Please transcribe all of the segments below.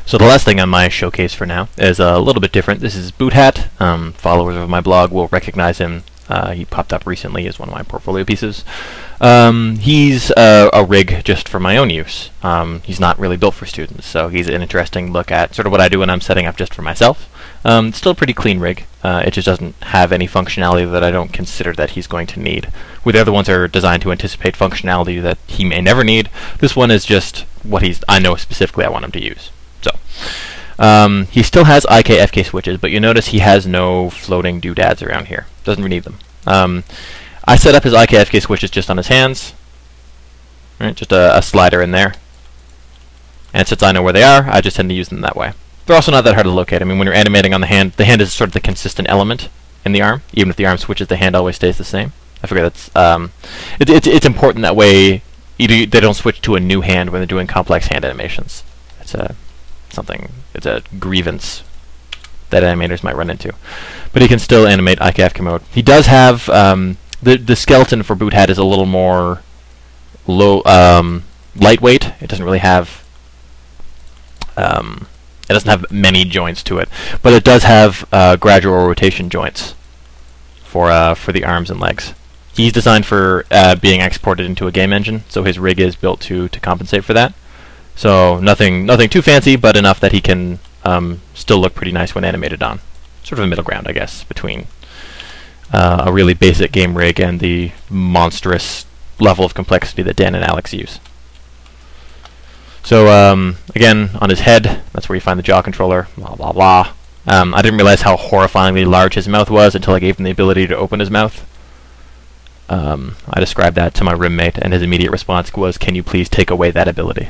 So the last thing on my showcase for now is a little bit different. This is BootHat. Followers of my blog will recognize him. He popped up recently as one of my portfolio pieces. He's a rig just for my own use. He's not really built for students, so he's an interesting look at sort of what I do when I'm setting up just for myself. It's still a pretty clean rig. It just doesn't have any functionality that I don't consider that he's going to need. Where the other ones are designed to anticipate functionality that he may never need, this one is just what I know specifically I want him to use. So, he still has IK, FK switches, but you notice he has no floating doodads around here. Doesn't need them. I set up his IK, FK switches just on his hands. Right, just a slider in there. And since I know where they are, I just tend to use them that way. They're also not that hard to locate. I mean, when you're animating on the hand is sort of the consistent element in the arm. Even if the arm switches, the hand always stays the same. I figure that's it's important that way. They don't switch to a new hand when they're doing complex hand animations. It's a grievance that animators might run into. But he can still animate IK, FK mode. He does have the skeleton for BootHat is a little more lightweight. It doesn't really have many joints to it, but it does have gradual rotation joints for the arms and legs. He's designed for being exported into a game engine, so his rig is built to compensate for that. So nothing too fancy, but enough that he can still look pretty nice when animated on. Sort of a middle ground, I guess, between a really basic game rig and the monstrous level of complexity that Dan and Alex use. So again, on his head, that's where you find the jaw controller, blah blah blah. I didn't realize how horrifyingly large his mouth was until I gave him the ability to open his mouth. I described that to my roommate, and his immediate response was, "Can you please take away that ability?"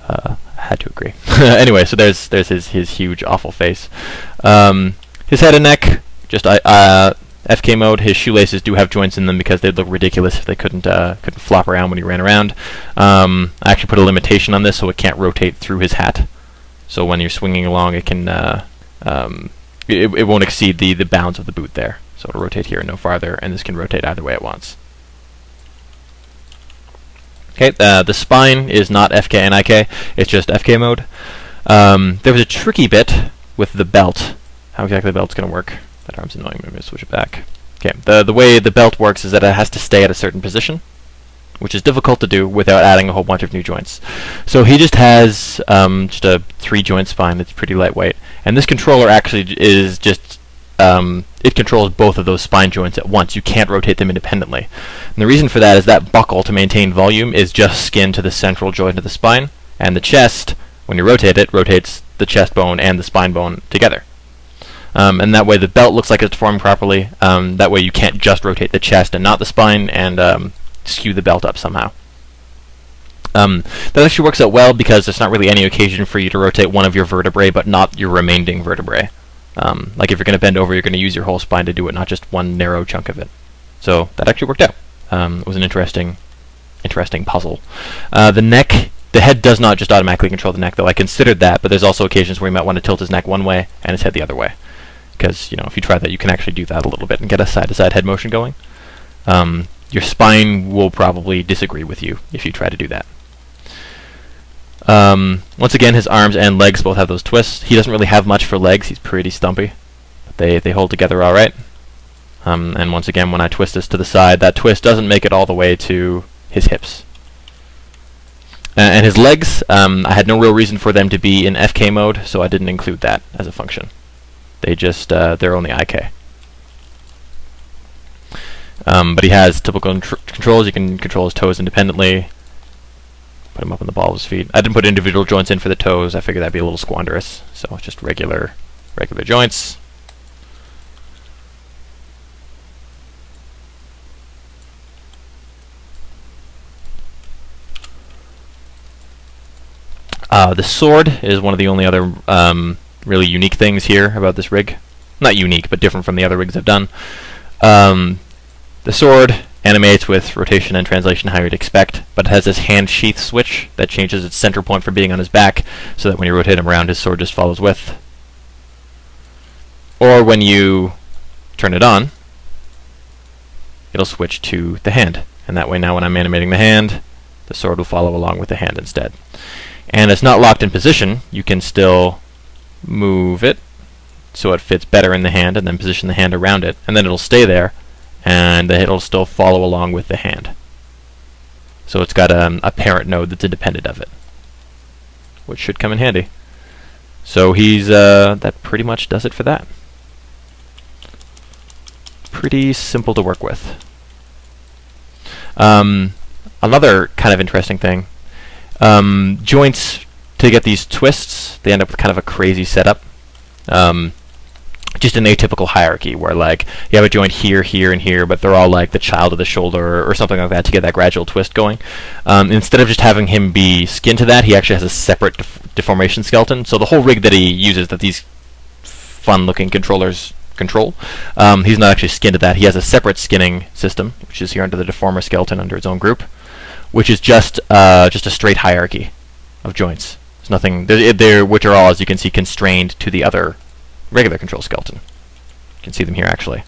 I had to agree. Anyway, so there's his huge, awful face. His head and neck, just FK mode. His shoelaces do have joints in them because they'd look ridiculous if they couldn't flop around when he ran around. I actually put a limitation on this so it can't rotate through his hat. So when you're swinging along, it can it won't exceed the bounds of the boot there. So it'll rotate here and no farther, and this can rotate either way it wants. Okay, the spine is not FK and IK, it's just FK mode. There was a tricky bit with the belt. How exactly the belt's going to work. That arm's annoying, maybe I'll switch it back. Okay, the way the belt works is that it has to stay at a certain position, which is difficult to do without adding a whole bunch of new joints. So he just has just a 3-joint spine that's pretty lightweight. And this controller actually is just it controls both of those spine joints at once. You can't rotate them independently. And the reason for that is that buckle, to maintain volume, is just skin to the central joint of the spine, and the chest, when you rotate it, rotates the chest bone and the spine bone together. And that way the belt looks like it's formed properly. That way you can't just rotate the chest and not the spine and skew the belt up somehow. That actually works out well because there's not really any occasion for you to rotate one of your vertebrae but not your remaining vertebrae. Like if you're going to bend over, you're going to use your whole spine to do it, not just one narrow chunk of it. So that actually worked out. It was an interesting puzzle. The head does not just automatically control the neck, though. I considered that, but there's also occasions where you might want to tilt his neck one way and his head the other way. Because, if you try that, you can actually do that a little bit and get a side-to-side head motion going. Your spine will probably disagree with you if you try to do that. Once again, his arms and legs both have those twists. He doesn't really have much for legs. He's pretty stumpy. But they hold together all right. And once again, when I twist this to the side, that twist doesn't make it all the way to his hips. And his legs, I had no real reason for them to be in FK mode, so I didn't include that as a function. They just, they're only IK. But he has typical controls. You can control his toes independently. Put him up on the ball of his feet. I didn't put individual joints in for the toes. I figured that'd be a little squanderous. So it's just regular joints. The sword is one of the only other really unique things here about this rig. Not unique, but different from the other rigs I've done. The sword animates with rotation and translation how you'd expect, but it has this hand sheath switch that changes its center point from being on his back, so that when you rotate him around, his sword just follows with. Or when you turn it on, it'll switch to the hand. And that way now when I'm animating the hand, the sword will follow along with the hand instead. and it's not locked in position, you can still move it so it fits better in the hand, and then position the hand around it, and then it'll stay there, and it'll still follow along with the hand. So it's got a parent node that's independent of it, which should come in handy. So that pretty much does it for that. Pretty simple to work with. Another kind of interesting thing, joints, to get these twists, they end up with kind of a crazy setup. Just an atypical hierarchy where like you have a joint here, here, and here, but they're all like the child of the shoulder or something like that to get that gradual twist going. Instead of just having him be skinned to that, he actually has a separate deformation skeleton. So the whole rig that he uses, that these fun-looking controllers control, he's not actually skinned to that. He has a separate skinning system, which is here under the deformer skeleton under its own group, which is just a straight hierarchy of joints. There's nothing, which are all, as you can see, constrained to the other regular control skeleton. You can see them here actually.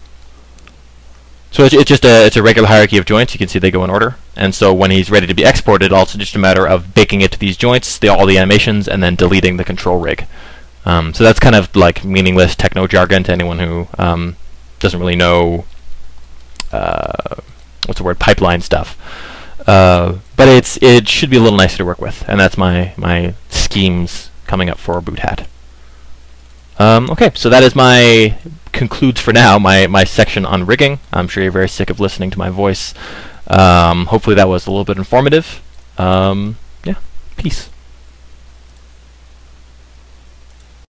So it's a regular hierarchy of joints. You can see they go in order, and so when he's ready to be exported, also just a matter of baking it to these joints, all the animations, and then deleting the control rig. So that's kind of like meaningless techno jargon to anyone who doesn't really know what's the word, pipeline stuff. But it should be a little nicer to work with, and that's my schemes coming up for BootHat. Okay, so that is concludes for now my section on rigging. I'm sure you're very sick of listening to my voice. Hopefully that was a little bit informative. Yeah, peace.